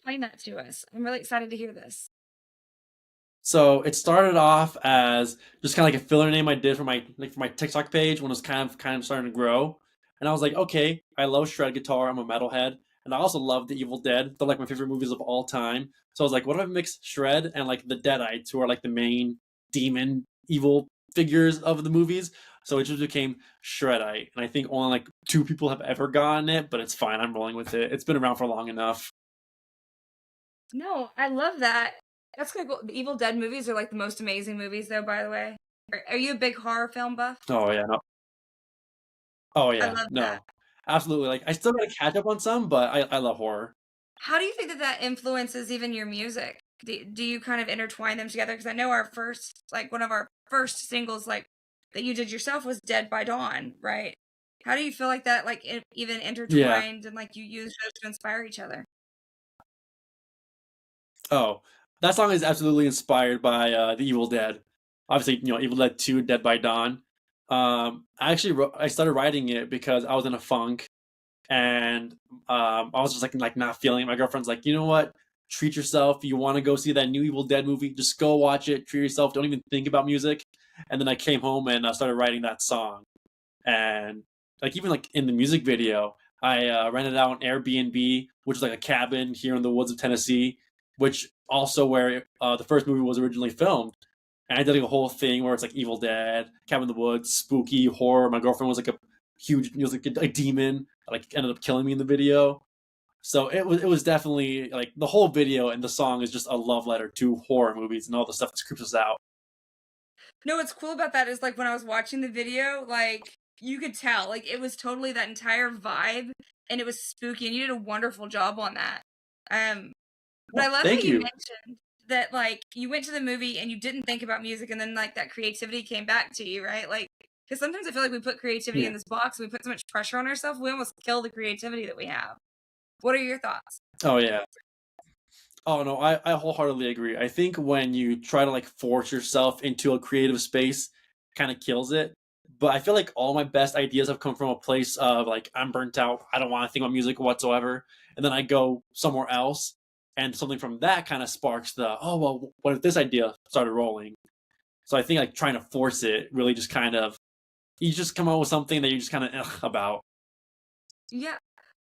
explain that to us? I'm really excited to hear this. So it started off as just kind of like a filler name I did for my TikTok page when it was kind of starting to grow. And I was like, okay, I love shred guitar. I'm a metalhead, and I also love The Evil Dead. They're like my favorite movies of all time. So I was like, what if I mix shred and like the Deadites, who are like the main demon evil figures of the movies? So it just became Shredite, and I think only like two people have ever gotten it, but it's fine. I'm rolling with it. It's been around for long enough. No, I love that. That's kind of cool. The Evil Dead movies are like the most amazing movies, though. By the way, are you a big horror film buff? Oh yeah, no. Oh I yeah, love that. no, absolutely. Like I still gotta catch up on some, but I love horror. How do you think that that influences even your music? Do you kind of intertwine them together? Because I know our first, like one of our first singles, like that you did yourself was "Dead by Dawn," right? How do you feel like that, like even Yeah. intertwined and like you use those to inspire each other? Oh, that song is absolutely inspired by The Evil Dead. Obviously, Evil Dead 2, Dead by Dawn. I started writing it because I was in a funk, and I was just like not feeling it. My girlfriend's like, you know what? Treat yourself. You want to go see that new Evil Dead movie? Just go watch it. Treat yourself. Don't even think about music. And then I came home and started writing that song. And like even like in the music video, I rented out an Airbnb, which is like a cabin here in the woods of Tennessee, which also where the first movie was originally filmed. And I did like a whole thing where it's like Evil Dead, Cabin in the Woods, spooky horror. My girlfriend was like a huge, was like a demon, like ended up killing me in the video. So it was definitely like the whole video and the song is just a love letter to horror movies and all the stuff that creeps us out. No, what's cool about that is like when I was watching the video, like you could tell, like it was totally that entire vibe, and it was spooky, and you did a wonderful job on that. Um, but I Well, love how thank you you. mentioned that like you went to the movie and you didn't think about music, and then like that creativity came back to you, right? Like because sometimes I feel like we put creativity Yeah. in this box, and we put so much pressure on ourselves, we almost kill the creativity that we have. What are your thoughts? Oh yeah. Oh no, I wholeheartedly agree. I think when you try to like force yourself into a creative space, kind of kills it. But I feel like all my best ideas have come from a place of like I'm burnt out. I don't want to think about music whatsoever, and then I go somewhere else, and something from that kind of sparks the oh well, what if this idea started rolling? So I think like trying to force it really just kind of you just come up with something that you just kind of about. Yeah.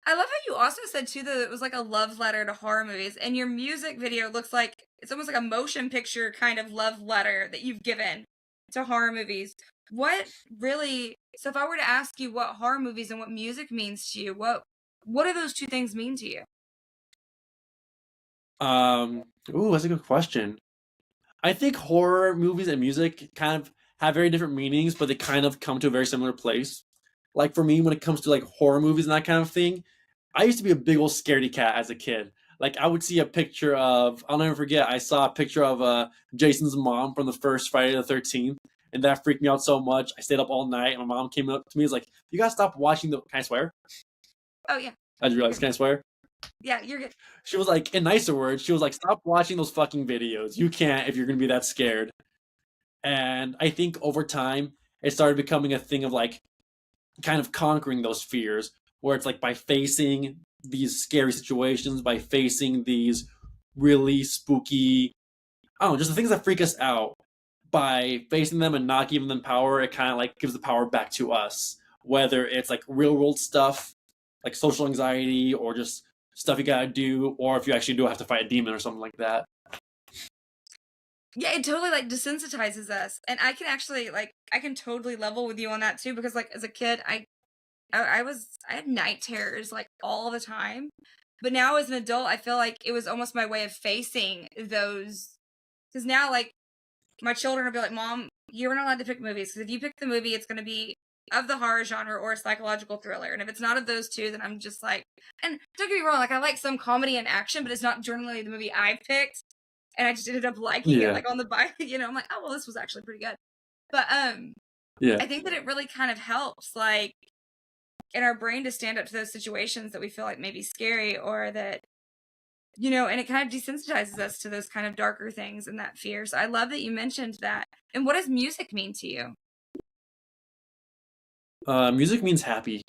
I love how you also said too that it was like a love letter to horror movies, and your music video looks like it's almost like a motion picture kind of love letter that you've given to horror movies. What really, so if I were to ask you what horror movies and what music means to you, what do those two things mean to you? Ooh, that's a good question. I think horror movies and music kind of have very different meanings, but they kind of come to a very similar place. Like for me, when it comes to like horror movies and that kind of thing, I used to be a big old scaredy cat as a kid. Like I would see a picture of, I'll never forget, I saw a picture of Jason's mom from the first Friday the 13th, and that freaked me out so much. I stayed up all night, and my mom came up to me and was like, "You gotta stop watching the." Can I swear? Oh yeah, I just you're realized, good. can I swear? Yeah, you're good. She was like, in nicer words, she was like, "Stop watching those fucking videos. You can't if you're gonna be that scared." And I think over time, it started becoming a thing of like kind of conquering those fears, where it's like by facing these scary situations, by facing these really spooky, I don't know, just the things that freak us out, by facing them and not giving them power, it kind of like gives the power back to us. Whether it's like real world stuff, like social anxiety, or just stuff you gotta do, or if you actually do have to fight a demon or something like that. Yeah, it totally like desensitizes us, and I can actually like I can totally level with you on that too because like as a kid, I had night terrors like all the time. But now as an adult, I feel like it was almost my way of facing those because now like my children will be like, "Mom, you're not allowed to pick movies because if you pick the movie, it's going to be of the horror genre or a psychological thriller. And if it's not of those two, then I'm just like, and don't get me wrong, like I like some comedy and action, but it's not generally the movie I picked. And I just ended up liking it Yeah, like on the bike, I'm like, oh well, this was actually pretty good. But yeah. I think that it really kind of helps like in our brain to stand up to those situations that we feel like may be scary or that and it kind of desensitizes us to those kind of darker things and that fear. So I love that you mentioned that. And what does music mean to you? Music means happy.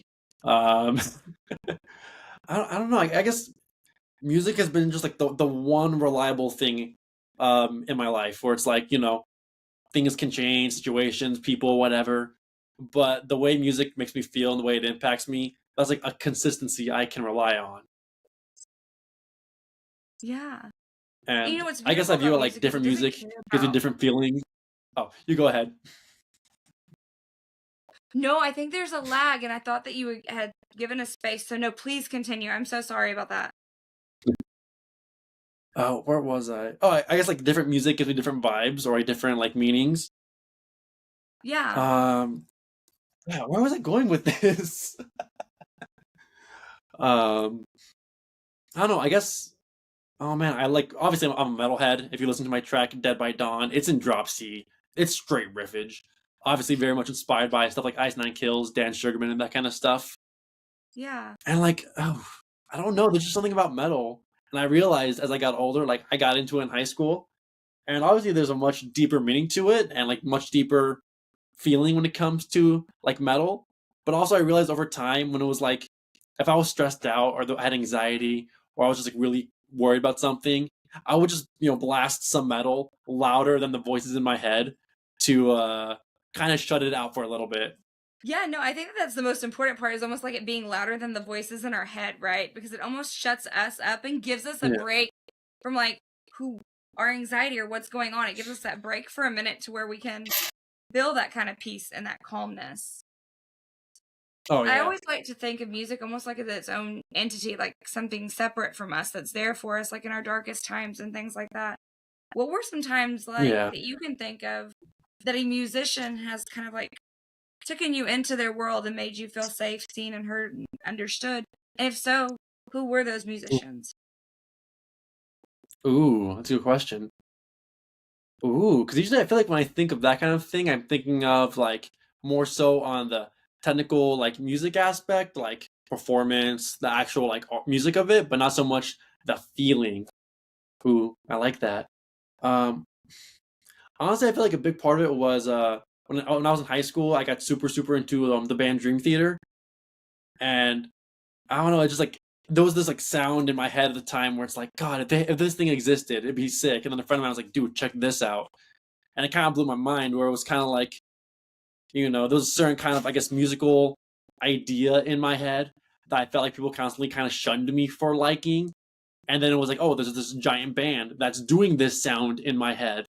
Um, I don't know. I guess music has been just like the one reliable thing in my life where it's like, things can change, situations, people, whatever. But the way music makes me feel and the way it impacts me, that's like a consistency I can rely on. Yeah. And you know And what's I guess beautiful I view about it like music is it different doesn't music care gives me about. different feelings. Oh, you go ahead. No, I think there's a lag, and I thought that you had given a space. So no, please continue. I'm so sorry about that. Oh, where was I? Oh, I guess like different music gives me different vibes or like different like meanings. Yeah. Um, yeah, where was I going with this? um, I don't know. I guess. Oh man, I like obviously I'm a metalhead. If you listen to my track "Dead by Dawn," it's in drop C. It's straight riffage. Obviously, very much inspired by stuff like Ice Nine Kills, Dan Sugarman, and that kind of stuff. Yeah. And like, oh, I don't know. There's just something about metal, and I realized as I got older, like I got into it in high school, and obviously there's a much deeper meaning to it, and like much deeper feeling when it comes to like metal. But also, I realized over time when it was like, if I was stressed out or I had anxiety or I was just like really worried about something, I would just blast some metal louder than the voices in my head to kind of shut it out for a little bit. Yeah, no, I think that that's the most important part is almost like it being louder than the voices in our head, right? Because it almost shuts us up and gives us a Yeah. break from like who our anxiety or what's going on. It gives us that break for a minute to where we can feel that kind of peace and that calmness. Oh I yeah. always like to think of music almost like it's its own entity, like something separate from us that's there for us, like in our darkest times and things like that. What were some times like Yeah. that you can think of that a musician has kind of like taken you into their world and made you feel safe, seen, and heard and understood? And if so, who were those musicians? Ooh, that's a good question. Ooh, because usually I feel like when I think of that kind of thing, I'm thinking of like more so on the technical like music aspect, like performance, the actual like music of it, but not so much the feeling. Ooh, I like that. Um, Honestly, I feel like a big part of it was when I was in high school, I got super into the band Dream Theater, and I don't know, it just like there was this like sound in my head at the time where it's like, God, if this thing existed, it'd be sick. And then a friend of mine was like, dude, check this out, and it kind of blew my mind where it was kind of like, there was a certain kind of, I guess, musical idea in my head that I felt like people constantly kind of shunned me for liking. And then it was like, oh, there's this giant band that's doing this sound in my head.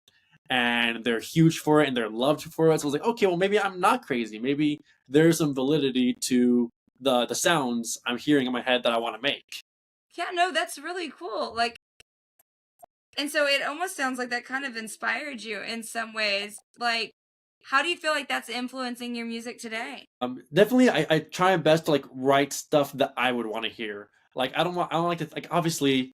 And they're huge for it and they're loved for it. So I was like, okay, well, maybe I'm not crazy. Maybe there's some validity to the sounds I'm hearing in my head that I want to make. Yeah, no, that's really cool. Like, and so it almost sounds like that kind of inspired you in some ways. Like, how do you feel like that's influencing your music today? Definitely, I try my best to like write stuff that I would want to hear. Like I don't like to like obviously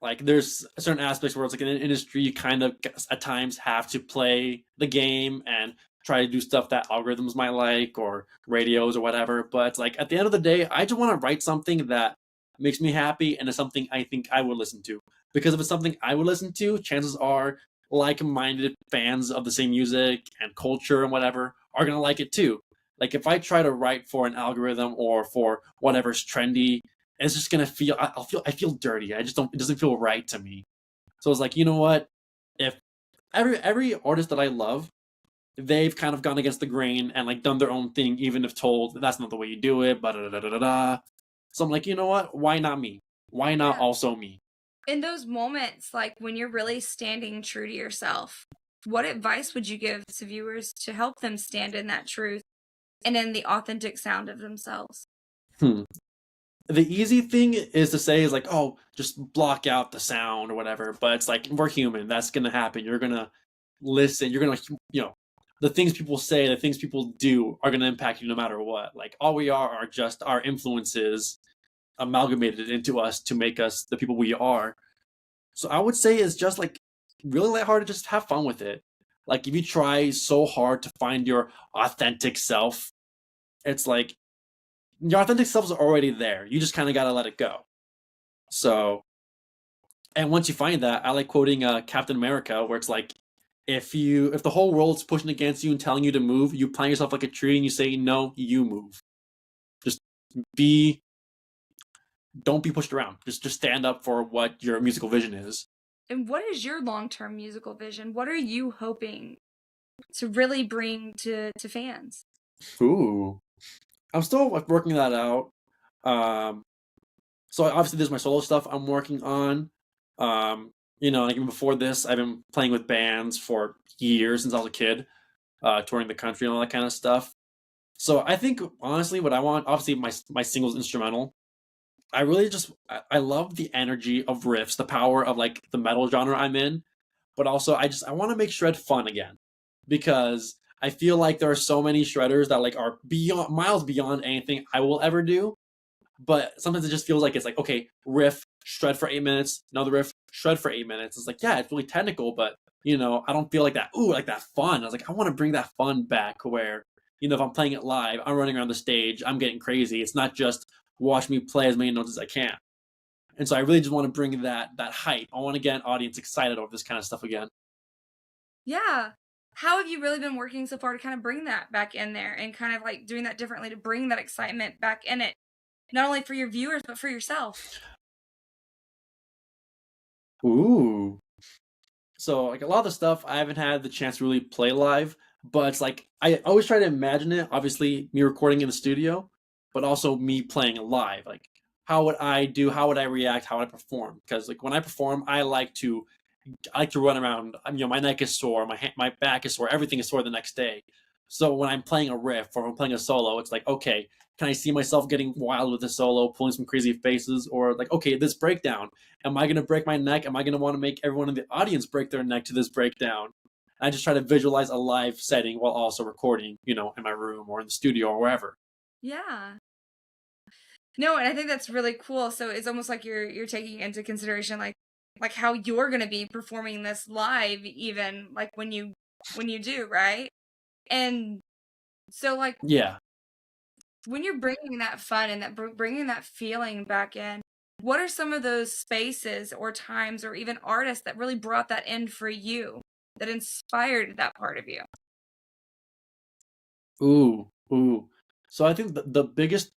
like there's certain aspects where it's like in an industry you kind of at times have to play the game and try to do stuff that algorithms might like or radios or whatever, but it's like at the end of the day I just want to write something that makes me happy and is something I think I would listen to, because if it's something I would listen to, chances are like-minded fans of the same music and culture and whatever are going to like it too. Like if I try to write for an algorithm or for whatever's trendy, it's just gonna feel I feel dirty. I just don't it doesn't feel right to me. So I was like, you know what? If every artist that I love, they've kind of gone against the grain and like done their own thing, even if told that that's not the way you do it, but da da da da da. So I'm like, you know what? Why not me? Why not Yeah. also me? In those moments, like when you're really standing true to yourself, what advice would you give to viewers to help them stand in that truth and in the authentic sound of themselves? Hmm. The easy thing is to say is like, oh, just block out the sound or whatever. But it's like we're human. That's gonna happen. You're gonna listen. You're gonna the things people say, the things people do are gonna impact you no matter what. Like all we are just our influences amalgamated into us to make us the people we are. So I would say it's just like really lighthearted. Just have fun with it. Like if you try so hard to find your authentic self, it's like your authentic self is already there. You just kind of gotta let it go. So, and once you find that, I like quoting Captain America, where it's like, if the whole world's pushing against you and telling you to move, you plant yourself like a tree and you say no, you move. Just be don't be pushed around. Just stand up for what your musical vision is. And what is your long-term musical vision? What are you hoping to really bring to fans? Ooh, I'm still like working that out. Um, so obviously there's my solo stuff I'm working on. Like even before this, I've been playing with bands for years since I was a kid, touring the country and all that kind of stuff. So I think honestly, what I want, obviously my singles instrumental. I really just I love the energy of riffs, the power of like the metal genre I'm in, but also I want to make shred fun again because I feel like there are so many shredders that like are beyond miles beyond anything I will ever do. But sometimes it just feels like it's like okay, riff, shred for 8 minutes, another riff, shred for 8 minutes. It's like yeah, it's really technical, but I don't feel like that. Ooh, like that fun. I was like I want to bring that fun back where if I'm playing it live, I'm running around the stage, I'm getting crazy. It's not just watch me play as many notes as I can. And so I really just want to bring that hype. I want to get an audience excited over this kind of stuff again. Yeah. How have you really been working so far to kind of bring that back in there and kind of like doing that differently to bring that excitement back in it, not only for your viewers, but for yourself? Ooh. So like a lot of the stuff I haven't had the chance to really play live, but it's like I always try to imagine it. Obviously, me recording in the studio, but also me playing live. Like how would I do? How would I react? How would I perform? Because like when I perform, I like to run around. My neck is sore, my back is sore, everything is sore the next day. So when I'm playing a riff or I'm playing a solo, it's like, okay, can I see myself getting wild with the solo, pulling some crazy faces, or like, okay, this breakdown, am I gonna break my neck? Am I gonna want to make everyone in the audience break their neck to this breakdown? I just try to visualize a live setting while also recording, in my room or in the studio or wherever. Yeah. No, and I think that's really cool. So it's almost like you're taking into consideration like how you're going to be performing this live even like when you do, right? And so like Yeah. when you're bringing that fun and that bringing that feeling back in, what are some of those spaces or times or even artists that really brought that in for you, that inspired that part of you? Ooh, ooh. So I think the biggest,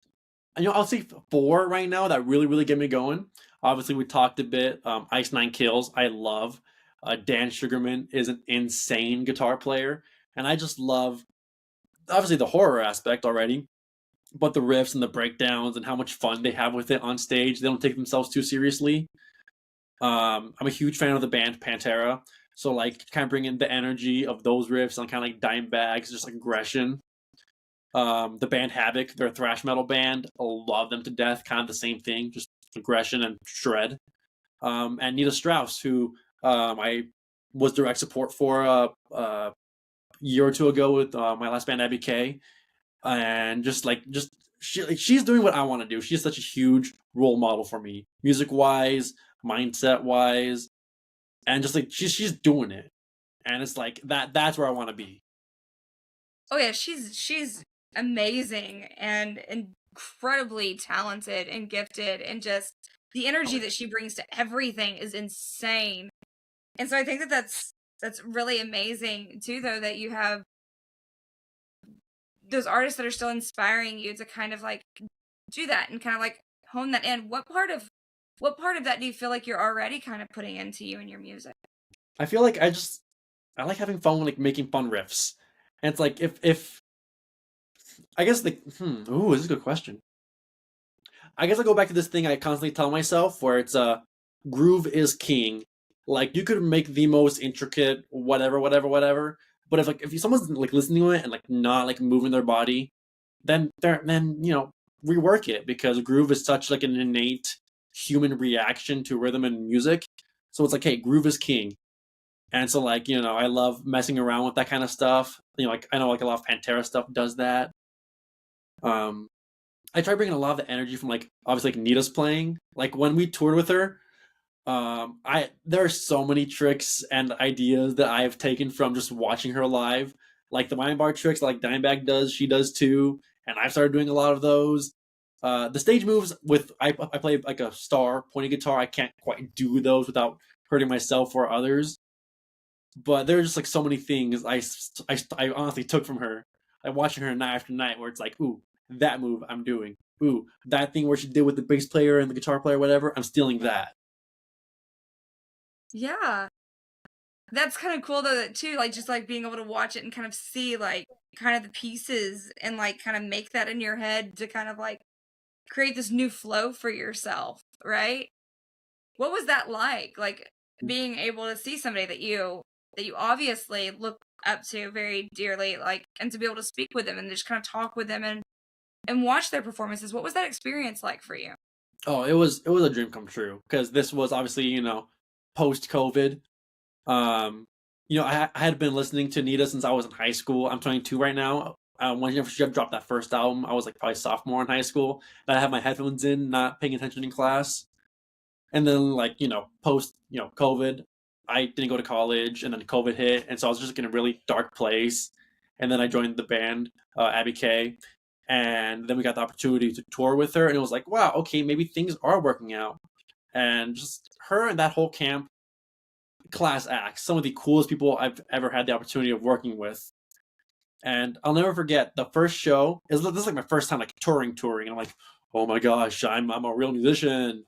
I'll say four right now that really, really get me going. Obviously, we talked a bit. Ice Nine Kills, I love. Dan Sugarman is an insane guitar player, and I just love obviously the horror aspect already, but the riffs and the breakdowns and how much fun they have with it on stage. They don't take themselves too seriously. I'm a huge fan of the band Pantera, so like kind of bring in the energy of those riffs and kind of like Dimebags, just like aggression. The band Havoc, they're a thrash metal band. I love them to death. Kind of the same thing, just aggression and shred. And Nita Strauss, who I was direct support for a year or two ago with my last band, Abby K. And she's doing what I want to do. She's such a huge role model for me, music wise, mindset wise, and just like she's doing it. And it's like that's where I want to be. Oh yeah, she's amazing and incredibly talented and gifted and just the Oh energy yeah. that she brings to everything is insane. And so I think that that's really amazing too though that you have those artists that are still inspiring you to kind of like do that and kind of like hone that in. What part of that do you feel like you're already kind of putting into you and your music? I feel like I like having fun, like making fun riffs. And it's like if I guess like ooh, this is a good question. I guess I go back to this thing I constantly tell myself where it's groove is king. Like you could make the most intricate whatever, whatever, whatever. But if someone's like listening to it and like not like moving their body, then rework it because groove is such like an innate human reaction to rhythm and music. So it's like, hey, groove is king. And so like, I love messing around with that kind of stuff. Like I know like a lot of Pantera stuff does that. Um I try bringing a lot of the energy from like obviously like Nita's playing. Like when we toured with her, I there are so many tricks and ideas that I have taken from just watching her live. Like the mind bar tricks like Dimebag does, she does too, and I've started doing a lot of those. The stage moves with I play like a star pointing guitar. I can't quite do those without hurting myself or others. But there's just like so many things I honestly took from her. I watching her night after night where it's like, ooh, that move I'm doing. ooh, that thing where she did with the bass player and the guitar player, whatever. I'm stealing that. Yeah. That's kind of cool though too, like just like being able to watch it and kind of see like kind of the pieces and like kind of make that in your head to kind of like create this new flow for yourself, right? What was that like? Like being able to see somebody that you obviously look up to very dearly, like and to be able to speak with them and just kind of talk with them and watch their performances. What was that experience like for you? Oh, it was a dream come true because this was obviously post COVID. Um, I had been listening to Nita since I was in high school. I'm 22 right now. When she dropped that first album, I was like probably sophomore in high school. And I had my headphones in, not paying attention in class. And then like post COVID, I didn't go to college, and then COVID hit, and so I was just like in a really dark place. And then I joined the band, Abby K, and then we got the opportunity to tour with her, and it was like, wow, okay, maybe things are working out. And just her and that whole camp, class acts, some of the coolest people I've ever had the opportunity of working with. And I'll never forget the first show. This is like my first time like touring, and I'm like, oh my gosh, I'm a real musician.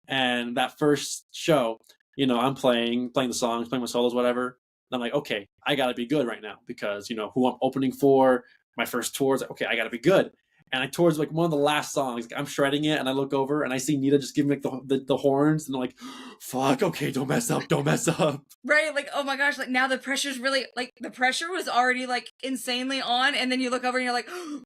And that first show, I'm playing the songs, playing my solos, whatever. And I'm like, okay, I gotta be good right now because who I'm opening for. My first tour is like, okay, I gotta be good. And I towards like one of the last songs, like, I'm shredding it, and I look over and I see Nita just giving like the horns, and I'm like, fuck, okay, don't mess up, don't mess up. Right, like, oh my gosh, like now the pressure's really like the pressure was already like insanely on, and then you look over and you're like, oh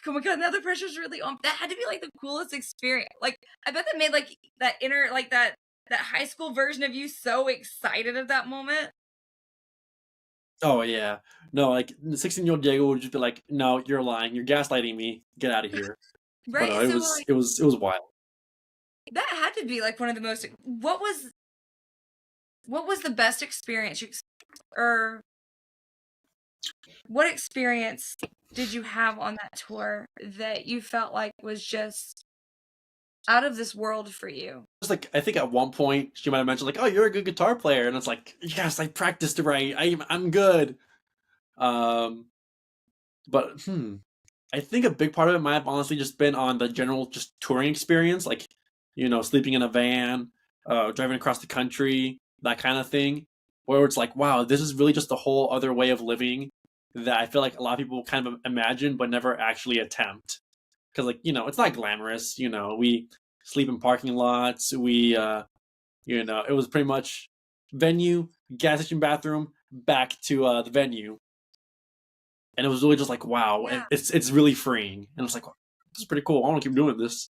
my god, now the pressure's really on. That had to be like the coolest experience. Like, I bet that made like that inner like that high school version of you so excited at that moment. Oh yeah, no, like the 16-year-old Diego would just be like, no, you're lying, you're gaslighting me, get out of here. But Right? it So was like it was wild. that had to be like one of the most what was the best experience or what experience did you have on that tour that you felt like was just out of this world for you? Just like I think at one point she might have mentioned like, "Oh, you're a good guitar player," and it's like, "Yes, I practiced right. I'm good." Um, but I think a big part of it might have honestly just been on the general just touring experience, like sleeping in a van, driving across the country, that kind of thing, where it's like, wow, this is really just a whole other way of living that I feel like a lot of people kind of imagine but never actually attempt. Because like it's not glamorous. We sleep in parking lots. It was pretty much venue, gas station, bathroom, back to the venue, and it was really just like, wow, Yeah. it's really freeing, and it's like, this is pretty cool. I want to keep doing this.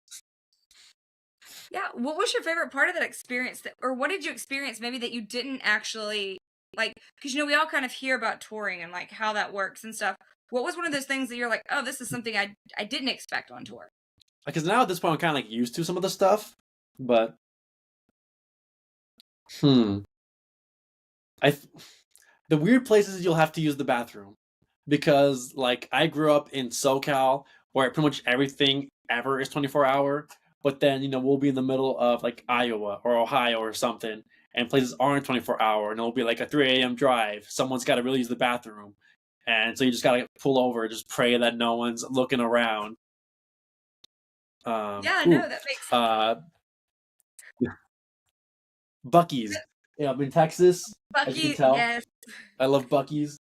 Yeah. What was your favorite part of that experience or what did you experience maybe that you didn't actually like because we all kind of hear about touring and like how that works and stuff. What was one of those things that you're like, "Oh, this is something I didn't expect on tour." Because now at this point, I'm kind of like used to some of the stuff, but hmm, I the weird places you'll have to use the bathroom because like I grew up in SoCal where pretty much everything ever is 24-hour, but then we'll be in the middle of like Iowa or Ohio or something, and places aren't 24-hour, and it'll be like a 3 a.m. drive. Someone's got to really use the bathroom, and so you just gotta pull over, just pray that no one's looking around. Yeah, no, Ooh, that makes uh, Bucky's. Yeah, I'm in Texas, as you can Bucky, tell. yes. I love Bucky's.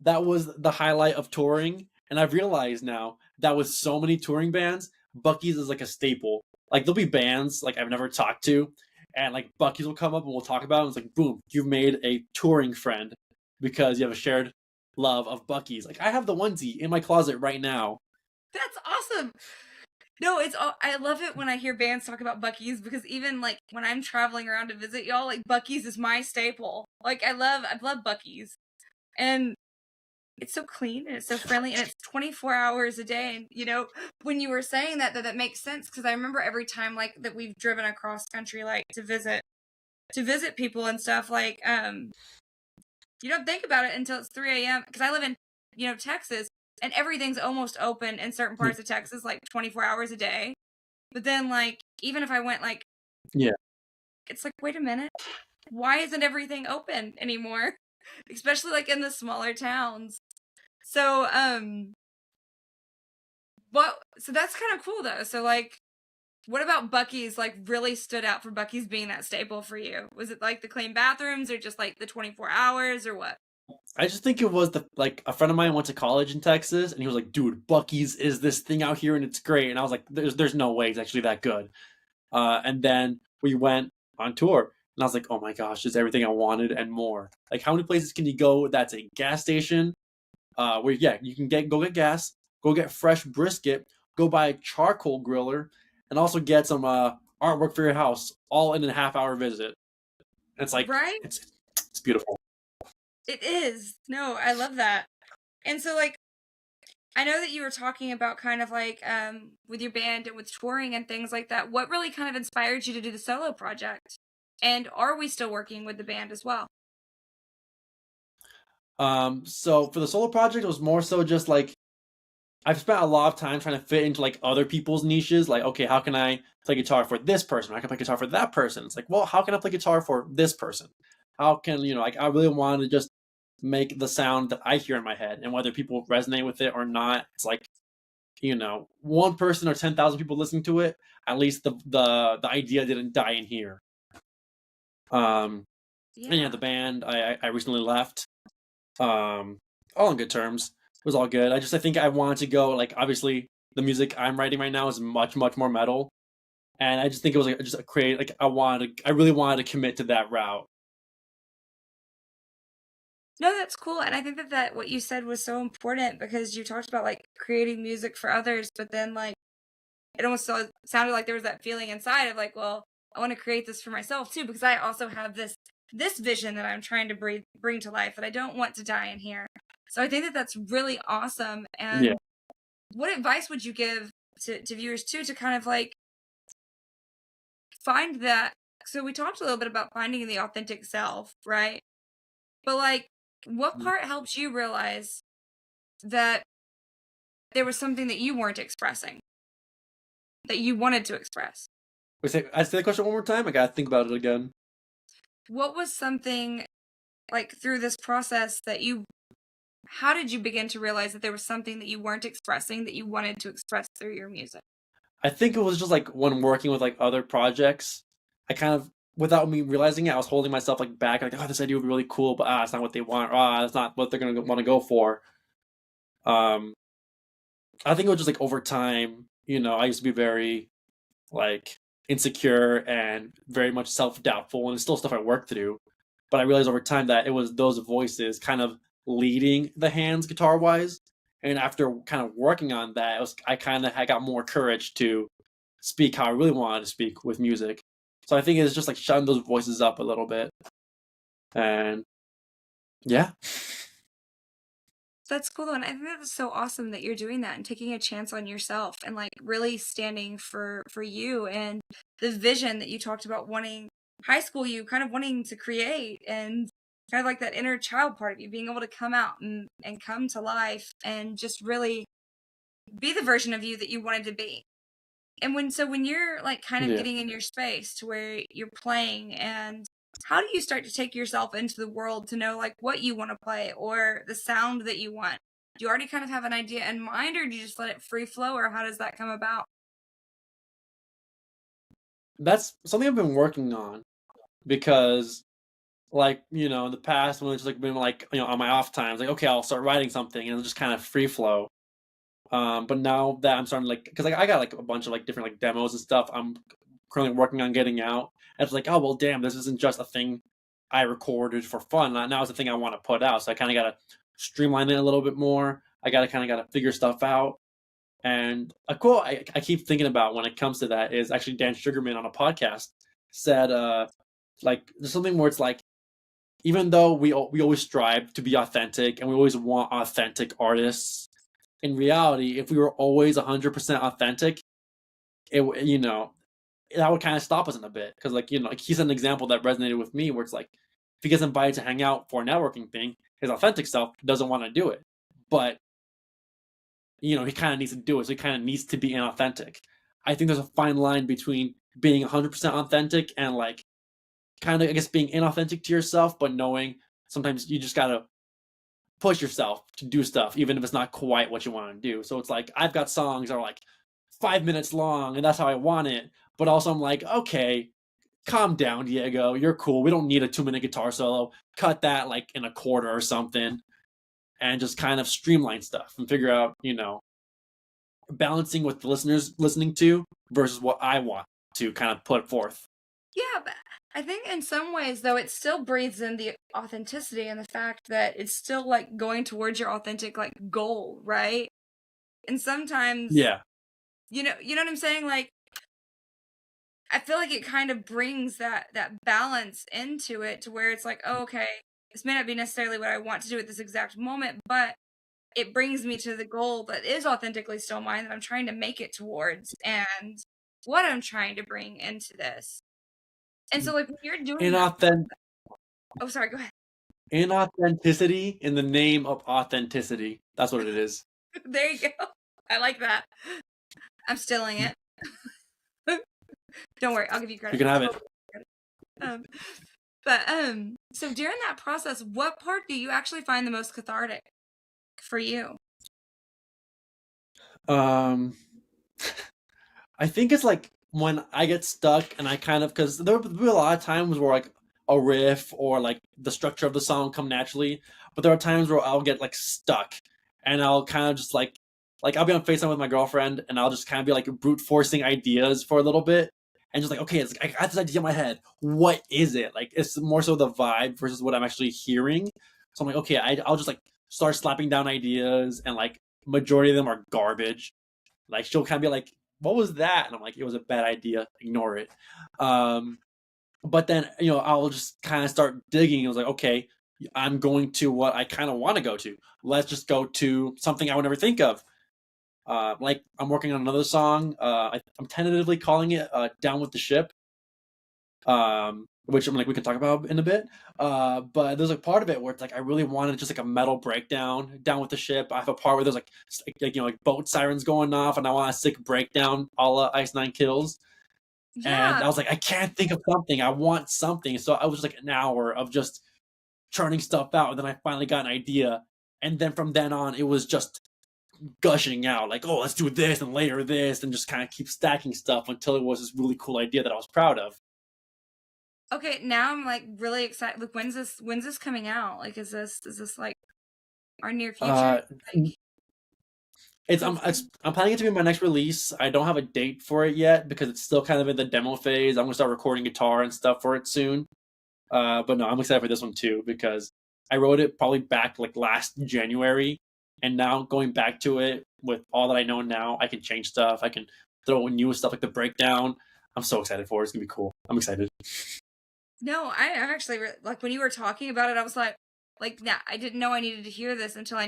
That was the highlight of touring, and I've realized now that with so many touring bands, Bucky's is like a staple. Like there'll be bands like I've never talked to, and like Bucky's will come up and we'll talk about it. And it's like, boom, you've made a touring friend because you have a shared love of Bucky's. Like I have the onesie in my closet right now. That's awesome. No, it's all I love it when I hear bands talk about Bucky's because even like when I'm traveling around to visit y'all, like Bucky's is my staple. Like I love Bucky's. And it's so clean and it's so friendly and it's 24 hours a day and when you were saying that makes sense because I remember every time like that we've driven across country like to visit people and stuff like you don't think about it until it's 3 a.m. because I live in Texas and everything's almost open in certain parts of Texas like 24 hours a day. But then like even if I went like Yeah. it's like wait a minute, why isn't everything open anymore? Especially like in the smaller towns. So Well, so that's kind of cool though. So like, what about Bucky's like really stood out for Bucky's being that staple for you? Was it like the clean bathrooms or just like the 24 hours or what? I just think it was the like a friend of mine went to college in Texas, and he was like, "Dude, Bucky's is this thing out here, and it's great." And I was like, "There's no way it's actually that good." And then we went on tour, and I was like, "Oh my gosh, it's everything I wanted and more." Like, how many places can you go that's a gas station? Where yeah, you can go get gas, go get fresh brisket, go buy a charcoal griller, and also get some artwork for your house, all in a half-hour visit. And it's like Right? it's beautiful. It is. No, I love that. And so like I know that you were talking about kind of like with your band and with touring and things like that. What really kind of inspired you to do the solo project? And are we still working with the band as well? So for the solo project, it was more so just like I've spent a lot of time trying to fit into like other people's niches. Like, okay, how can I play guitar for this person? I can play guitar for that person. It's like, well, how can I play guitar for this person? How can like I really wanted to just make the sound that I hear in my head, and whether people resonate with it or not, it's like one person or 10,000 people listening to it. At least the idea didn't die in here. And yeah, Yeah. the band I recently left. All on good terms. It was all good. I think I wanted to go like obviously the music I'm writing right now is much more metal, and I just think it was like just a create like I really wanted to commit to that route. No, that's cool. And I think that what you said was so important because you talked about like creating music for others, but then like it almost sounded like there was that feeling inside of like, well, I want to create this for myself too because I also have this vision that I'm trying to bring to life that I don't want to die in here. So I think that that's really awesome. Yeah. And what advice would you give to viewers too to kind of like find that? So we talked a little bit about finding the authentic self, right? But like, what part helps you realize that there was something that you weren't expressing that you wanted to express? I say the question one more time. I gotta think about it again. What was something like through this process that you how did you begin to realize that there was something that you weren't expressing that you wanted to express through your music? I think it was just like when working with like other projects, I kind of without me realizing it, I was holding myself like back, like, oh, this idea would be really cool, but it's not what they want. That's not what they're gonna want to go for. Um, I think it was just like over time, I used to be very like insecure and very much self-doubtful, and it's still stuff I work through. But I realized over time that it was those voices kind of leading the hands guitar wise. And after kind of working on that, I got more courage to speak how I really wanted to speak with music. So I think it's just like shutting those voices up a little bit. And yeah. That's cool though, and I think that's so awesome that you're doing that and taking a chance on yourself and like really standing for you and the vision that you talked about wanting high school you kind of wanting to create and kind of like that inner child part of you being able to come out and come to life and just really be the version of you that you wanted to be. And when you're like kind of Yeah. getting in your space to where you're playing and how do you start to take yourself into the world to know like what you want to play or the sound that you want? Do you already kind of have an idea in mind or do you just let it free flow or how does that come about? That's something I've been working on because like, in the past when it's like been like, on my off times, like, okay, I'll start writing something and it'll just kind of free flow. But now that I'm starting to like, because like I got like a bunch of like different like demos and stuff I'm currently working on getting out. And it's like, oh well, damn, this isn't just a thing I recorded for fun. Now it's a thing I want to put out. So I kind of got to streamline it a little bit more. I got to figure stuff out. And a quote I keep thinking about when it comes to that is actually Dan Sugarman on a podcast said, like there's something where it's like even though we always strive to be authentic and we always want authentic artists, in reality, if we were always 100% authentic, that would kind of stop us in a bit. Because, like, like he's an example that resonated with me where it's like, if he gets invited to hang out for a networking thing, his authentic self doesn't want to do it. But, he kind of needs to do it. So he kind of needs to be inauthentic. I think there's a fine line between being 100% authentic and, like, kind of, I guess, being inauthentic to yourself, but knowing sometimes you just gotta push yourself to do stuff, even if it's not quite what you want to do. So it's like I've got songs that are like 5 minutes long, and that's how I want it. But also, I'm like, okay, calm down, Diego. You're cool. We don't need a 2 minute guitar solo. Cut that like in a quarter or something, and just kind of streamline stuff and figure out, balancing what the listeners listening to versus what I want to kind of put forth. Yeah, but I think in some ways, though, it still breathes in the authenticity and the fact that it's still like going towards your authentic like goal, right? And sometimes, Yeah. you know what I'm saying? Like, I feel like it kind of brings that balance into it to where it's like, oh, okay, this may not be necessarily what I want to do at this exact moment, but it brings me to the goal that is authentically still mine that I'm trying to make it towards and what I'm trying to bring into this. And so, like, when you're doing that, Inauthent- oh, sorry, go ahead. Inauthenticity in the name of authenticity. That's what it is. There you go. I like that. I'm stealing it. Don't worry, I'll give you You credit. can have it. Um, but so during that process, what part do you actually find the most cathartic for you? Um, I think it's like when I get stuck and I kind of because there'll be a lot of times where like a riff or like the structure of the song come naturally, but there are times where I'll get like stuck and I'll kind of just like I'll be on FaceTime with my girlfriend and I'll just kind of be like brute forcing ideas for a little bit and just like okay, it's like I got this idea in my head. What is it? Like it's more so the vibe versus what I'm actually hearing. So I'm like okay, I'll just like start slapping down ideas and like majority of them are garbage. Like she'll kind of be like, "What was that?" And I'm like, "It was a bad idea. Ignore it." Um, but then I'll just kind of start digging. I was like, "Okay, I'm going to what I kind of want to go to. Let's just go to something I would never think of." Like I'm working on another song. I'm tentatively calling it "Down with the Ship." Which I'm like we can talk about in a bit. But there's a part of it where it's like I really wanted just like a metal breakdown down with the ship. I have a part where there's like boat sirens going off, and I want a sick breakdown, a la Ice Nine Kills. And Yeah. I was like, I can't think of something. I want something. So I was just like an hour of just churning stuff out, and then I finally got an idea. And then from then on, it was just gushing out like, oh, let's do this and layer this, and just kind of keep stacking stuff until it was this really cool idea that I was proud of. Okay, now I'm like really excited. Like, when's this coming out? Like, is this like our near future? Uh, Like, hopefully. I'm planning it to be my next release. I don't have a date for it yet because it's still kind of in the demo phase. I'm gonna start recording guitar and stuff for it soon. But no, I'm excited for this one too because I wrote it probably back like last January, and now going back to it with all that I know now, I can change stuff. I can throw in new stuff like the breakdown. I'm so excited for it. It's gonna be cool. I'm excited. No, I'm actually like when you were talking about it, I was like, nah, I didn't know I needed to hear this until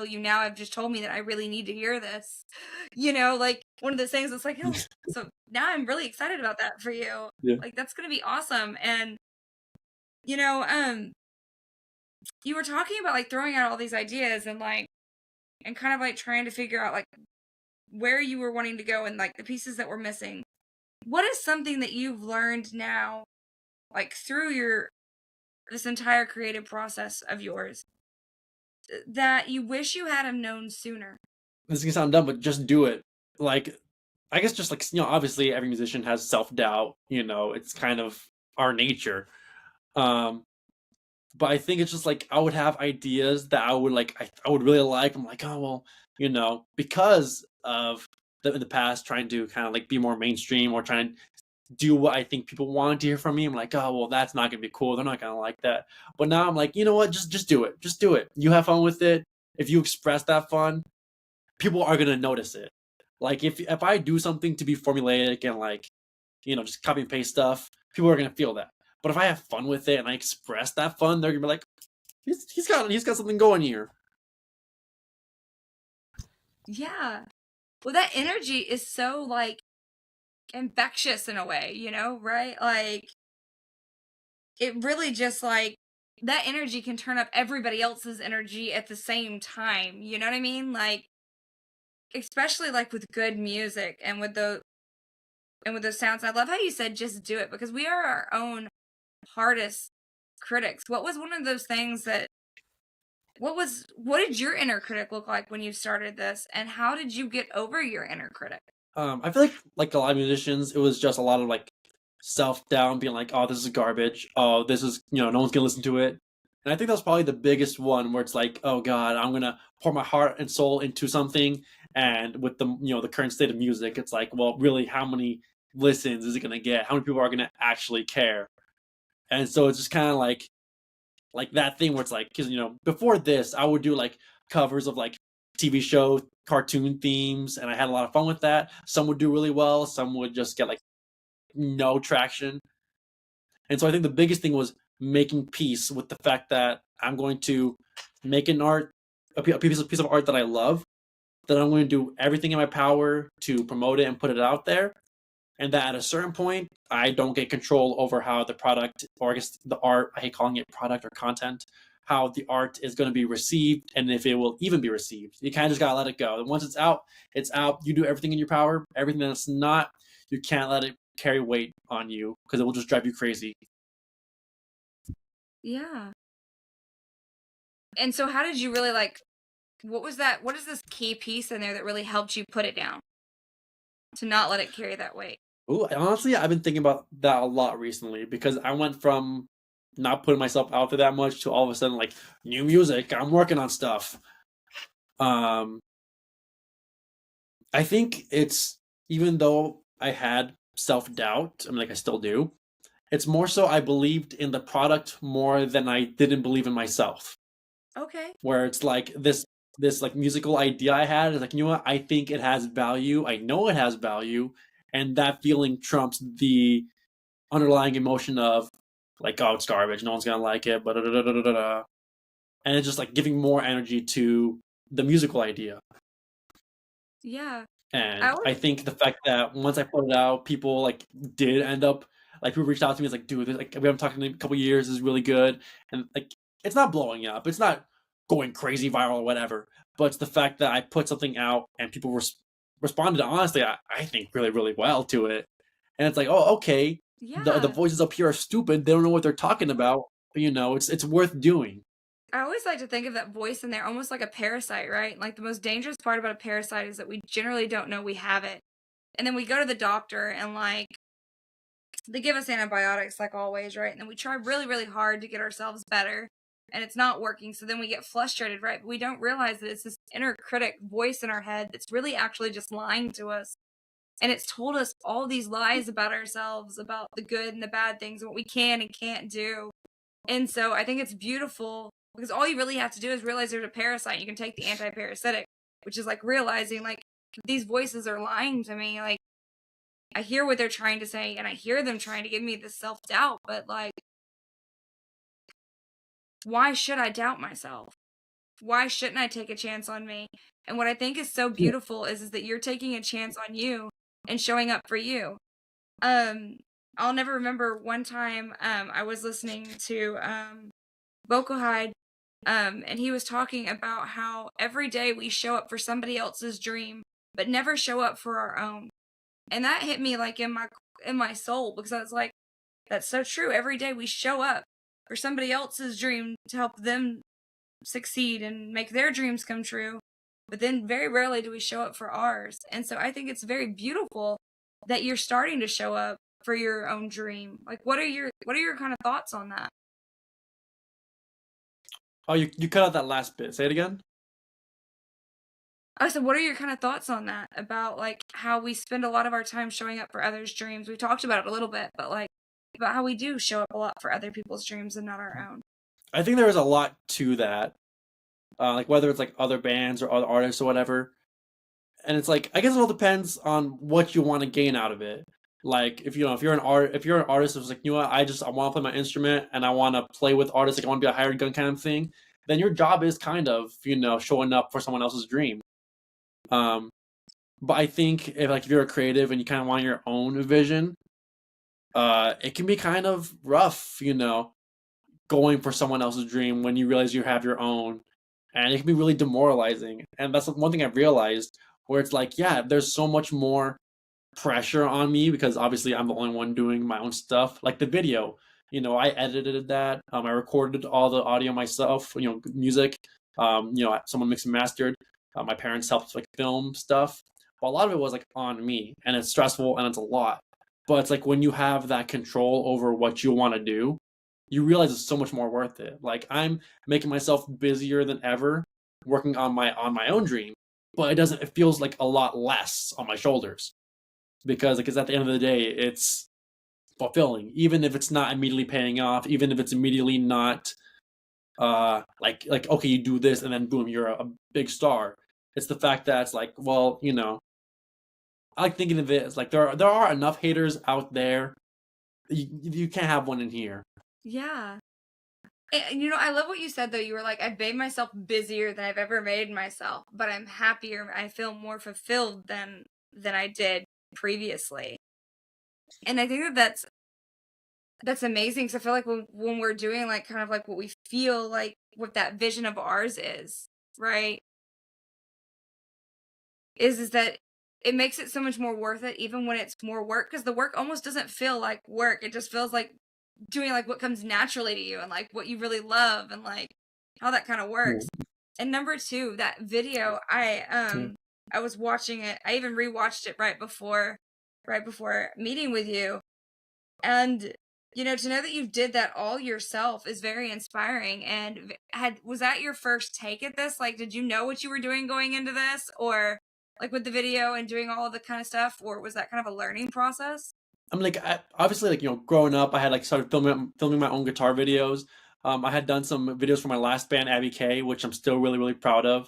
you now have just told me that I really need to hear this. Like one of those things that's like, oh, so now I'm really excited about that for you. Yeah. Like that's gonna be awesome. And you know, um, you were talking about like throwing out all these ideas and kind of like trying to figure out like where you were wanting to go and like the pieces that were missing. What is something that you've learned now, like through your this entire creative process of yours, that you wish you had have known sooner? This can sound dumb, but just do it. Like, I guess just like obviously every musician has self doubt. It's kind of our nature. Um, but I think it's just like I would have ideas that I would like I would really like. I'm like, oh well, because of in the past trying to kind of like be more mainstream or trying to do what I think people want to hear from me. I'm like, oh well, that's not gonna be cool. They're not gonna like that. But now I'm like, you know what? Just do it. Just do it. You have fun with it. If you express that fun, people are gonna notice it. Like if I do something to be formulaic and like just copy and paste stuff, people are gonna feel that. But if I have fun with it and I express that fun, they're gonna be like, he's got something going here. Yeah. Well, that energy is so like infectious in a way, right? Like it really just like that energy can turn up everybody else's energy at the same time. You know what I mean? Like especially like with good music and with those sounds. I love how you said just do it because we are our own hardest critics. What was one of those things that what did your inner critic look like when you started this, and how did you get over your inner critic? I feel like a lot of musicians, it was just a lot of like self doubt, being like, "Oh, this is garbage. Oh, this is no one's gonna listen to it." And I think that's probably the biggest one where it's like, "Oh God, I'm gonna pour my heart and soul into something," and with the the current state of music, it's like, well, really, how many listens is it gonna get? How many people are gonna actually care? And so it's just kind of like that thing where it's like, because before this, I would do like covers of like TV show cartoon themes, and I had a lot of fun with that. Some would do really well, some would just get like no traction. And so I think the biggest thing was making peace with the fact that I'm going to make a piece of art that I love, that I'm going to do everything in my power to promote it and put it out there, and that at a certain point, I don't get control over how the product, or I guess the art, I hate calling it product or content, how the art is going to be received, and if it will even be received. You kind of just got to let it go. And once it's out, it's out. You do everything in your power. Everything that's not, you can't let it carry weight on you, because it will just drive you crazy. Yeah. And so how did you really like what was that what is this key piece in there that really helped you put it down to not let it carry that weight? Ooh, honestly, I've been thinking about that a lot recently, because I went from not putting myself out there that much to all of a sudden like new music. I'm working on stuff. Um, I think it's, even though I had self doubt, I mean, like I still do. It's more so I believed in the product more than I didn't believe in myself. Okay. Where it's like this like musical idea I had is like, you know what? I think it has value. I know it has value, and that feeling trumps the underlying emotion of like, oh, it's garbage. No one's gonna like it. But and it's just like giving more energy to the musical idea. Yeah. I And always I think the fact that once I put it out, people like did end up like, people reached out to me, it's like, dude, like we haven't talked in a couple years, this is really good. And like, it's not blowing up, it's not going crazy viral or whatever, but it's the fact that I put something out and people responded honestly, I think really, really well to it. And it's like, oh, okay, the yeah. voices up here are stupid, they don't know what they're talking about, but it's worth doing. I always like to think of that voice in there almost like a parasite, right? Like the most dangerous part about a parasite is that we generally don't know we have it. And then we go to the doctor and like they give us antibiotics like always, right? And then we try really, really hard to get ourselves better and it's not working. So then we get frustrated, right? But we don't realize that it's this inner critic voice in our head that's really actually just lying to us. And it's told us all these lies about ourselves, about the good and the bad things, and what we can and can't do. And so I think it's beautiful because all you really have to do is realize there's a parasite. You can take the anti-parasitic, which is like realizing like these voices are lying to me. Like I hear what they're trying to say and I hear them trying to give me this self-doubt, but like why should I doubt myself? Why shouldn't I take a chance on me? And what I think is so beautiful is that you're taking a chance on you and showing up for you. Um I'll never remember one time I was listening to Vocal Hide and he was talking about how every day we show up for somebody else's dream but never show up for our own. And that hit me like in my soul because I was like that's so true. Every day we show up for somebody else's dream to help them succeed and make their dreams come true. But then very rarely do we show up for ours. And so I think it's very beautiful that you're starting to show up for your own dream. Like what are your kind of thoughts on that? Oh, you cut out that last bit, say it again. I said, what are your kind of thoughts on that? About like how we spend a lot of our time showing up for others' dreams. We talked about it a little bit, but like about how we do show up a lot for other people's dreams and not our own. I think there is a lot to that, like whether it's like other bands or other artists or whatever. And it's like, I guess it all depends on what you want to gain out of it. Like if you're an artist who's like, you know what, I want to play my instrument and I want to play with artists, like I want to be a hired gun kind of thing, then your job is kind of showing up for someone else's dream. Um, but I think if you're a creative and you kind of want your own vision, it can be kind of rough, going for someone else's dream when you realize you have your own, and it can be really demoralizing. And that's one thing I've realized, where it's like, yeah, there's so much more pressure on me because obviously I'm the only one doing my own stuff. Like the video, I edited that, I recorded all the audio myself, music. Someone mixed and mastered. My parents helped like film stuff, but a lot of it was like on me, and it's stressful and it's a lot. But it's like when you have that control over what you want to do, you realize it's so much more worth it. Like I'm making myself busier than ever working on my own dream, but it feels like a lot less on my shoulders because like it's at the end of the day, it's fulfilling, even if it's not immediately paying off, even if it's immediately not like okay, you do this and then boom, you're a big star. It's the fact that it's like, well, I like thinking of it as like there are enough haters out there. You can't have one in here. Yeah. And, I love what you said though. You were like, I've made myself busier than I've ever made myself, but I'm happier. I feel more fulfilled than I did previously. And I think that's amazing because I feel like when we're doing like kind of like what we feel like what that vision of ours is, right? Is that it makes it so much more worth it even when it's more work because the work almost doesn't feel like work. It just feels like doing like what comes naturally to you and like what you really love and like how that kind of works. And number two, that video, I was watching it. I even rewatched it right before meeting with you. And to know that you did that all yourself is very inspiring. And was that your first take at this? Like, did you know what you were doing going into this, or like with the video and doing all of the kind of stuff, or was that kind of a learning process? I'm like, obviously, like growing up, I had like started filming my own guitar videos. I had done some videos for my last band, Abby K, which I'm still really really proud of.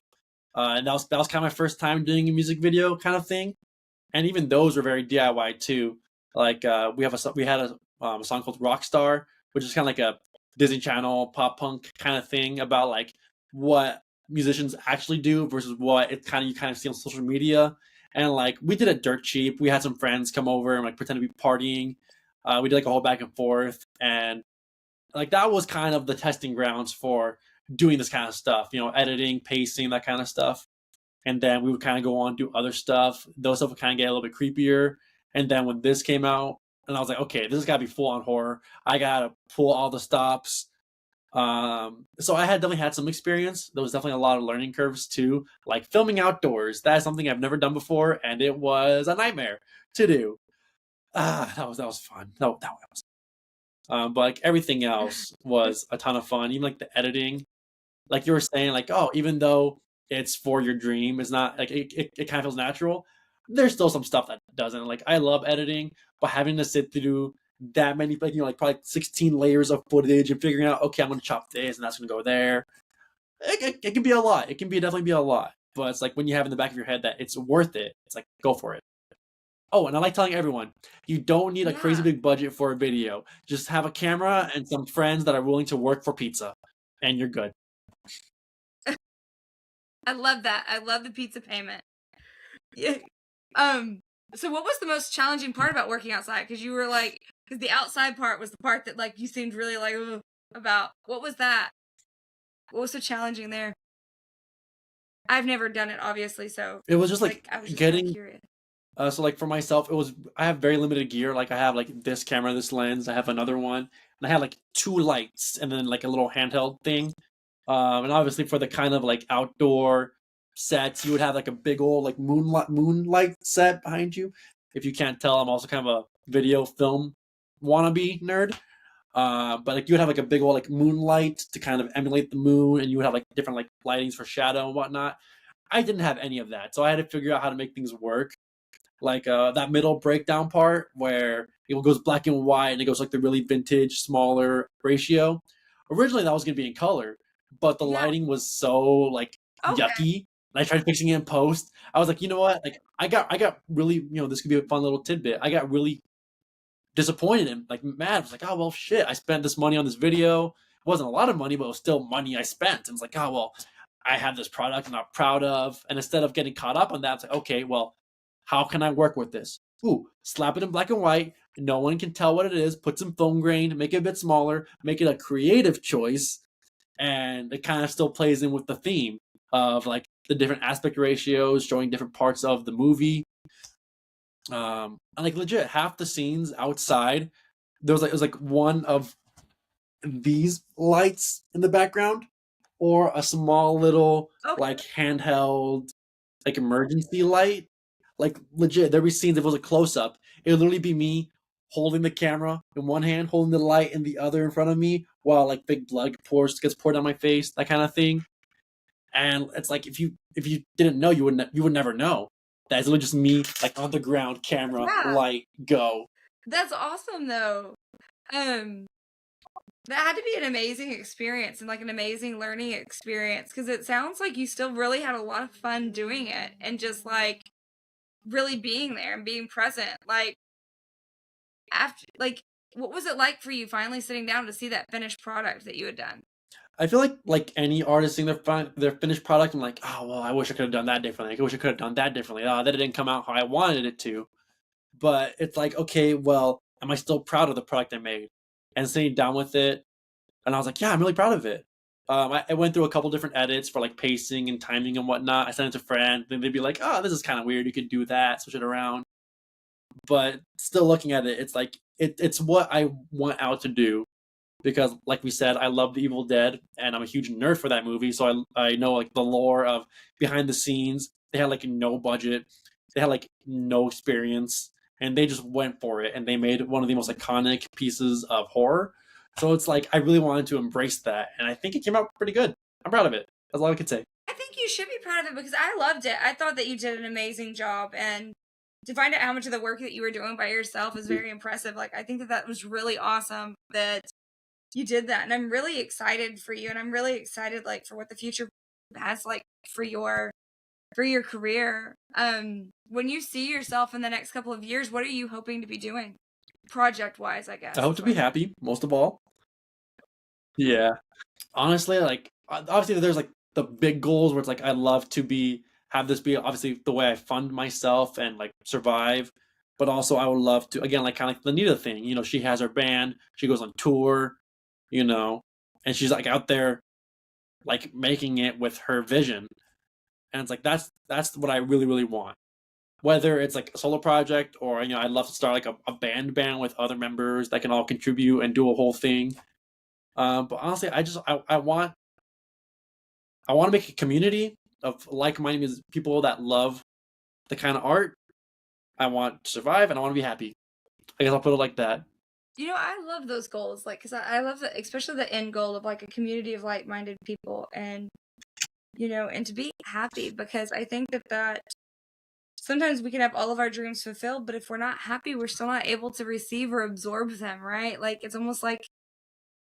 And that was kind of my first time doing a music video kind of thing. And even those were very DIY too. Like we had a song called Rockstar, which is kind of like a Disney Channel pop punk kind of thing about like what musicians actually do versus what you kind of see on social media. And like we did it dirt cheap. We had some friends come over and like pretend to be partying. We did like a whole back and forth, and like that was kind of the testing grounds for doing this kind of stuff. Editing, pacing, that kind of stuff. And then we would kind of go on do other stuff. Those stuff would kind of get a little bit creepier. And then when this came out, and I was like, okay, this has got to be full on horror. I gotta pull all the stops. So I had definitely had some experience. There was definitely a lot of learning curves too, like filming outdoors. That is something I've never done before, and it was a nightmare to do. That was fun. No, that was. But like everything else was a ton of fun. Even like the editing, like you were saying, like even though it's for your dream, it's not like it kind of feels natural. There's still some stuff that doesn't. Like I love editing, but having to sit through that many, like probably 16 layers of footage and figuring out, okay, I'm gonna chop this and that's gonna go there. It can be a lot. It can definitely be a lot. But it's like when you have in the back of your head that it's worth it. It's like go for it. Oh, and I like telling everyone, you don't need a crazy Yeah. big budget for a video. Just have a camera and some friends that are willing to work for pizza, and you're good. I love that. I love the pizza payment. Yeah. So what was the most challenging part about working outside? Because you were like, because the outside part was the part that like you seemed really like ugh, about. What was that? What was so challenging there? I've never done it, obviously, so It was just like I was just kind of getting curious. so like for myself, I have very limited gear. Like I have like this camera, this lens. I have another one, and I had like two lights, and then like a little handheld thing. And obviously for the kind of like outdoor sets, you would have like a big old like moonlight set behind you. If you can't tell, I'm also kind of a video film wannabe nerd. But like you would have like a big old like moonlight to kind of emulate the moon, and you would have like different like lightings for shadow and whatnot. I didn't have any of that, so I had to figure out how to make things work. Like that middle breakdown part where it goes black and white and it goes like the really vintage smaller ratio. Originally that was gonna be in color, but the Yeah. lighting was so like Okay. yucky. And I tried fixing it in post. I was like, you know what? Like I got really, this could be a fun little tidbit. I got really disappointed and like mad. I was like, oh well, shit. I spent this money on this video. It wasn't a lot of money, but it was still money I spent. And it's like, oh well, I have this product I'm not proud of. And instead of getting caught up on that, it's like, okay, well, how can I work with this? Ooh, slap it in black and white. No one can tell what it is. Put some foam grain, make it a bit smaller, make it a creative choice, and it kind of still plays in with the theme of like the different aspect ratios, showing different parts of the movie. And like legit, half the scenes outside, there was like it was like one of these lights in the background, or a small little Okay. like handheld like emergency light. Like legit, there'd be scenes if it was a close up, it would literally be me holding the camera in one hand, holding the light in the other in front of me, while like big blood gets poured down my face, that kind of thing. And it's like if you didn't know, you would never know. That's literally just me like on the ground, camera, Yeah. light, go. That's awesome though. Um that had to be an amazing experience and like an amazing learning experience because it sounds like you still really had a lot of fun doing it and just like really being there and being present. Like after like what was it like for you finally sitting down to see that finished product that you had done? I feel like any artist seeing their finished product, I'm like, oh well, I wish I could have done that differently. I wish I could have done that differently. Oh, that it didn't come out how I wanted it to. But it's like, okay, well, am I still proud of the product I made? And sitting down with it, and I was like, yeah, I'm really proud of it. I went through a couple different edits for like pacing and timing and whatnot. I sent it to friends, and they'd be like, oh, this is kind of weird. You could do that, switch it around. But still looking at it, it's like it's what I want out to do because like we said, I love the Evil Dead and I'm a huge nerd for that movie, so I know like the lore of behind the scenes. They had like no budget, they had like no experience, and they just went for it and they made one of the most iconic pieces of horror. So it's like I really wanted to embrace that and I think it came out pretty good. I'm proud of it. That's all I could say. I think you should be proud of it because I loved it. I thought that you did an amazing job and to find out how much of the work that you were doing by yourself is very impressive. Like I think that that was really awesome that you did that and I'm really excited for you and I'm really excited like for what the future has like for your career. When you see yourself in the next couple of years, what are you hoping to be doing? Project wise, I I guess. hope Is to what be I'm happy most of all. Yeah. Honestly, like obviously there's like the big goals where it's like I love to be have this be obviously the way I fund myself and like survive, but also I would love to again like kind of like the Nita thing. You know, she has her band, she goes on tour, you know, and she's like out there like making it with her vision, and it's like that's what I really want. Whether it's like a solo project or I'd love to start like a band with other members that can all contribute and do a whole thing. But honestly, I want to make a community of like-minded people that love the kind of art. I want to survive and I want to be happy. I guess I'll put it like that. You know, I love those goals, like, because I love the, especially the end goal of like a community of like-minded people, and and to be happy, because I think that sometimes we can have all of our dreams fulfilled, but if we're not happy, we're still not able to receive or absorb them, right? Like it's almost like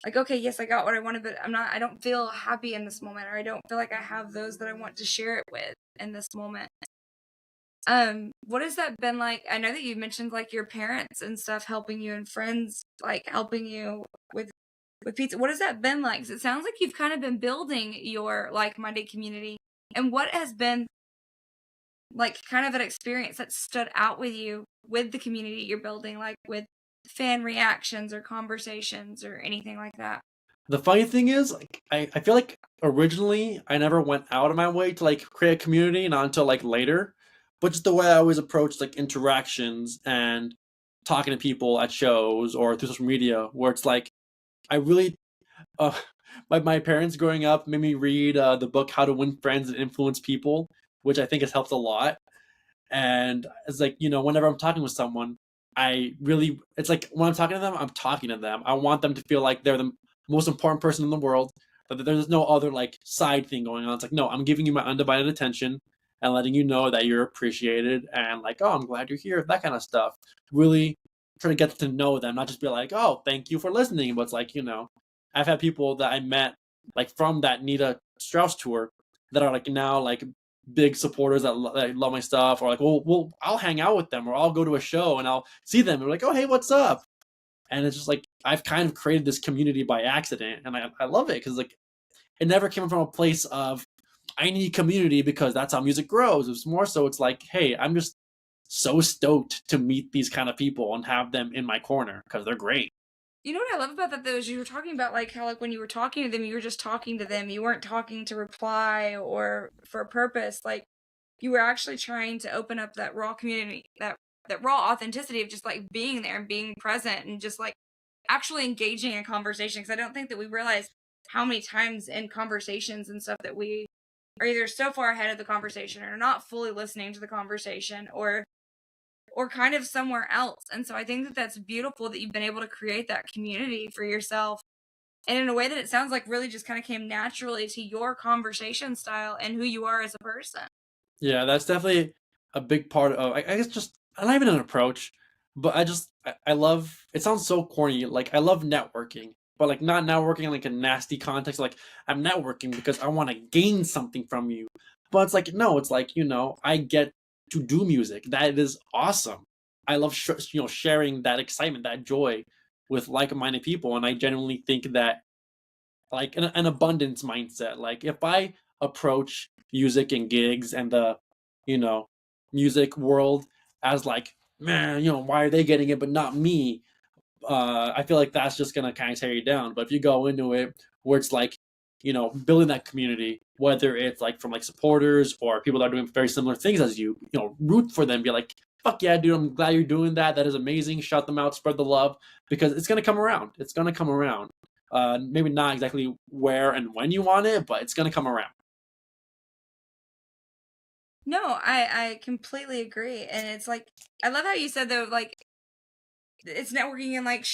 okay, yes, I got what I wanted, but I don't feel happy in this moment, or I don't feel like I have those that I want to share it with in this moment. What has that been like? I know that you mentioned like your parents and stuff helping you and friends like helping you with pizza. What has that been like? 'Cause it sounds like you've kind of been building your like-minded community. And what has been like kind of an experience that stood out with you with the community you're building, like with fan reactions or conversations or anything like that? The funny thing is, like, I feel like originally I never went out of my way to like create a community, not until like later. But just the way I always approached like interactions and talking to people at shows or through social media, where it's like I really uh, my parents growing up made me read the book How to Win Friends and Influence People, which I think has helped a lot. And it's like, whenever I'm talking with someone, it's like when I'm talking to them, I'm talking to them. I want them to feel like they're the most important person in the world, but there's no other like side thing going on. It's like, no, I'm giving you my undivided attention and letting you know that you're appreciated and like, oh, I'm glad you're here, that kind of stuff. Really try to get to know them, not just be like, oh, thank you for listening. But it's like, I've had people that I met like from that Nita Strauss tour that are like now like big supporters that love my stuff, or like, well, I'll hang out with them, or I'll go to a show and I'll see them, and they're like, oh, hey, what's up? And it's just like I've kind of created this community by accident, and I love it because like it never came from a place of I need community because that's how music grows. It's more so it's like, hey, I'm just so stoked to meet these kind of people and have them in my corner because they're great. You know what I love about that though is you were talking about like how like when you were talking to them, you were just talking to them. You weren't talking to reply or for a purpose. Like you were actually trying to open up that raw community, that raw authenticity of just like being there and being present and just like actually engaging in conversation. Because I don't think that we realize how many times in conversations and stuff that we are either so far ahead of the conversation or not fully listening to the conversation or kind of somewhere else. And so I think that that's beautiful that you've been able to create that community for yourself, and in a way that it sounds like really just kind of came naturally to your conversation style and who you are as a person. Yeah, that's definitely a big part of, I guess, just not even an approach, but I love, it sounds so corny, like I love networking, but like not networking in like a nasty context, like I'm networking because I want to gain something from you. But it's like, no, it's like, I get to do music. That is awesome. I love sharing that excitement, that joy with like-minded people, and I genuinely think that like an abundance mindset. Like if I approach music and gigs and the, you know, music world as like, man, why are they getting it but not me? I feel like that's just gonna kind of tear you down. But if you go into it where it's like, building that community, whether it's like from like supporters or people that are doing very similar things as you, root for them, be like, fuck yeah, dude, I'm glad you're doing that. That is amazing. Shout them out, spread the love, because it's gonna come around. It's gonna come around. Maybe not exactly where and when you want it, but it's gonna come around. No, I completely agree. And it's like, I love how you said though, like, it's networking and like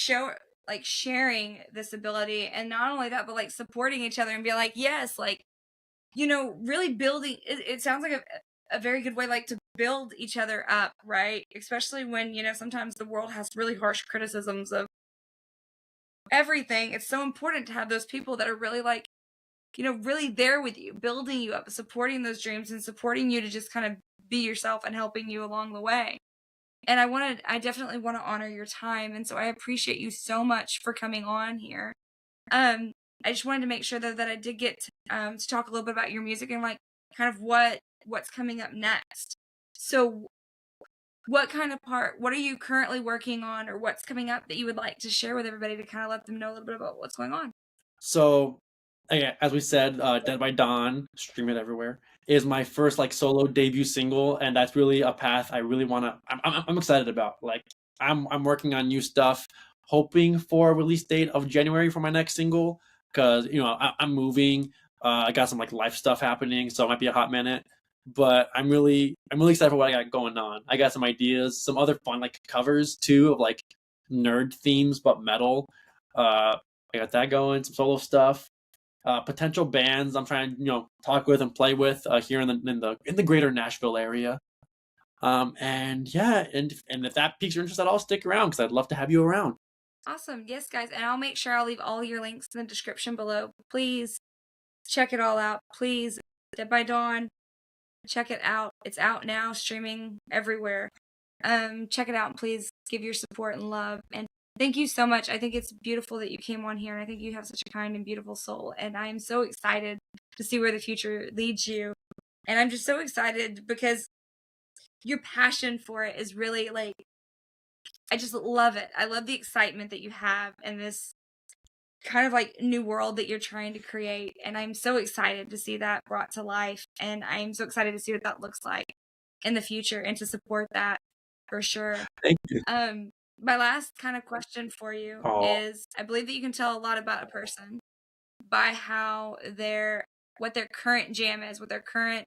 sharing this ability, and not only that, but like supporting each other and be like, yes, like, really building it sounds like a very good way like to build each other up, right? Especially when, sometimes the world has really harsh criticisms of everything. It's so important to have those people that are really like, really there with you, building you up, supporting those dreams and supporting you to just kind of be yourself and helping you along the way. And I definitely want to honor your time. And so I appreciate you so much for coming on here. Um, I just wanted to make sure that I did get to talk a little bit about your music and like kind of what's coming up next. So what are you currently working on, or what's coming up that you would like to share with everybody to kind of let them know a little bit about what's going on? So, yeah, as we said, "Dead by Dawn," stream it everywhere, is my first like solo debut single, and that's really a path I really want to. I'm excited about. Like, I'm working on new stuff, hoping for a release date of January for my next single, because I'm moving. I got some like life stuff happening, so it might be a hot minute. But I'm really excited for what I got going on. I got some ideas, some other fun like covers too of like nerd themes, but metal. I got that going, some solo stuff. Potential bands I'm trying to talk with and play with here in the greater Nashville area. And yeah, and if that piques your interest at all, stick around because I'd love to have you around. Awesome. Yes, guys. And I'll make sure I'll leave all your links in the description below. Please check it all out. Please. Dead by Dawn. Check it out. It's out now, streaming everywhere. Check it out and please give your support and love. And thank you so much. I think it's beautiful that you came on here, and I think you have such a kind and beautiful soul. And I am so excited to see where the future leads you. And I'm just so excited because your passion for it is really like, I just love it. I love the excitement that you have in this kind of like new world that you're trying to create. And I'm so excited to see that brought to life. And I'm so excited to see what that looks like in the future and to support that for sure. Thank you. My last kind of question for you Oh, is, I believe that you can tell a lot about a person by what their current jam is, what their current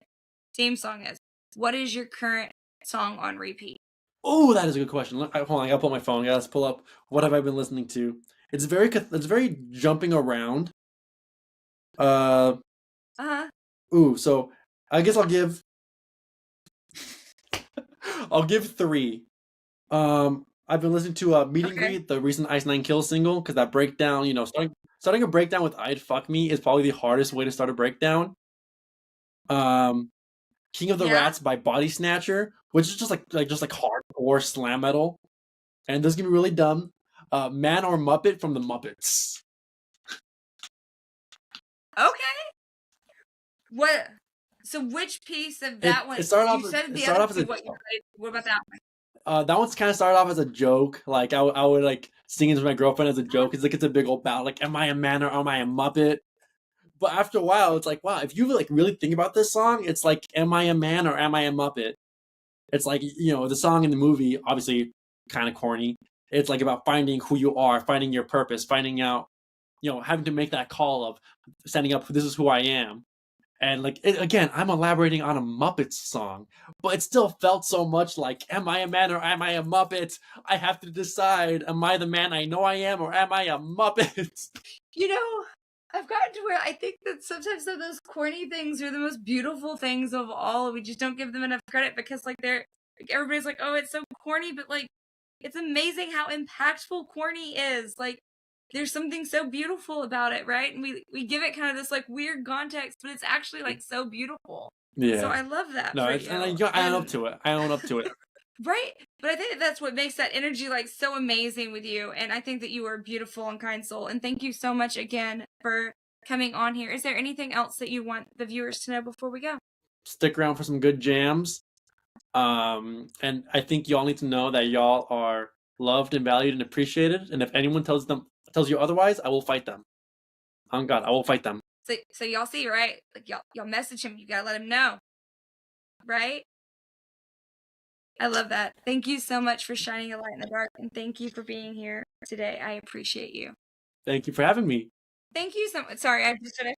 theme song is. What is your current song on repeat? oh, that is a good question. Hold on, I gotta pull my phone. I gotta pull up what have I been listening to. It's very jumping around. Uh, Uh-huh. so I guess I'll give three. I've been listening to Meet and Okay. Greet, the recent Ice Nine Kills single, because that breakdown, starting a breakdown with "I'd Fuck Me" is probably the hardest way to start a breakdown. Um, King of the Yeah. Rats by Body Snatcher, which is just like hardcore slam metal, and this is gonna be really dumb. Man or Muppet from the Muppets. Okay. What? So which piece of It that one? it started You off said it the started other off as two. a What you played? What about that one? that one's kind of started off as a joke. Like I would like sing it to my girlfriend as a joke. It's a big old battle. Like, am I a man or am I a Muppet? But after a while, it's like, wow, if you like really think about this song, it's like, am I a man or am I a Muppet? It's like, the song in the movie, obviously kind of corny. It's like about finding who you are, finding your purpose, finding out, having to make that call of standing up. This is who I am. And like again, I'm elaborating on a Muppets song, but it still felt so much like, am I a man or am I a Muppet? I have to decide, am I the man I know I am or am I a Muppet? I've gotten to where I think that sometimes some of those corny things are the most beautiful things of all. We just don't give them enough credit because everybody's like, oh, it's so corny, but like it's amazing how impactful corny is. Like there's something so beautiful about it, right? And we give it kind of this like weird context, but it's actually like so beautiful. So I love that No, for it's, you. and I own up to it. I own up to it. Right? But I think that's what makes that energy like so amazing with you. And I think that you are a beautiful and kind soul. And thank you so much again for coming on here. Is there anything else that you want the viewers to know before we go? Stick around for some good jams. And I think y'all need to know that y'all are loved and valued and appreciated. And if anyone tells you otherwise, I will fight them. On God, I will fight them. So y'all see, right? Like y'all message him. You gotta let him know, right? I love that. Thank you so much for shining a light in the dark, and thank you for being here today. I appreciate you. Thank you for having me. Thank you so much. Sorry, I just finished.